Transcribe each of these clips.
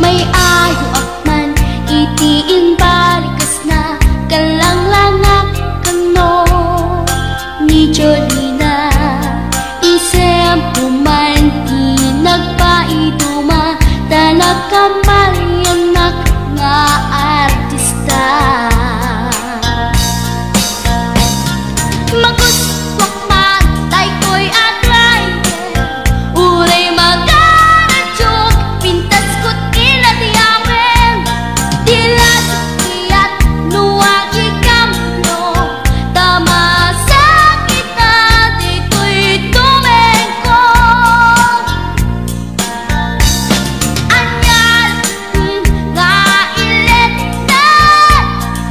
may ayo akman itiin balikas na kalanglangak kano ni Jolina isem puman di nagpaiduma tanak kamalyanak nga artista maguswak matay ko'y agray uray magaradyok pintas ko't iladiyamen tila sakiyat nuwagi kamno tama sa kita dito'y tumengko anyal nga ilet na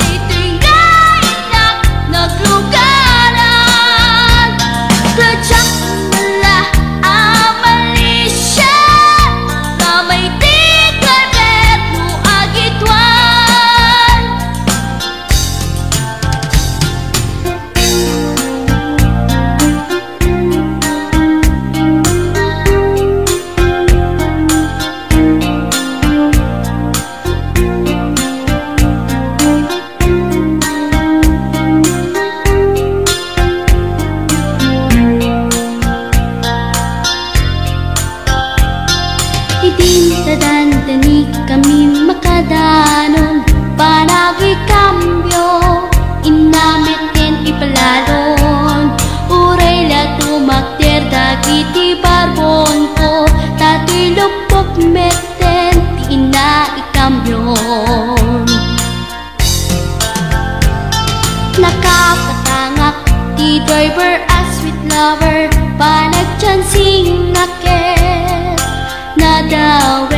dito'y gainak naglugaran tadyak mala amalisya na may tiglaret nuagitwan idintadandani kami makadanon panagi kambyo inamiten ipalalon uray la tumakter dagiti barbon ko tato'y lupok meten di ina ikambyon nakapatangak di driver as sweet lover panagchansing naket nadaw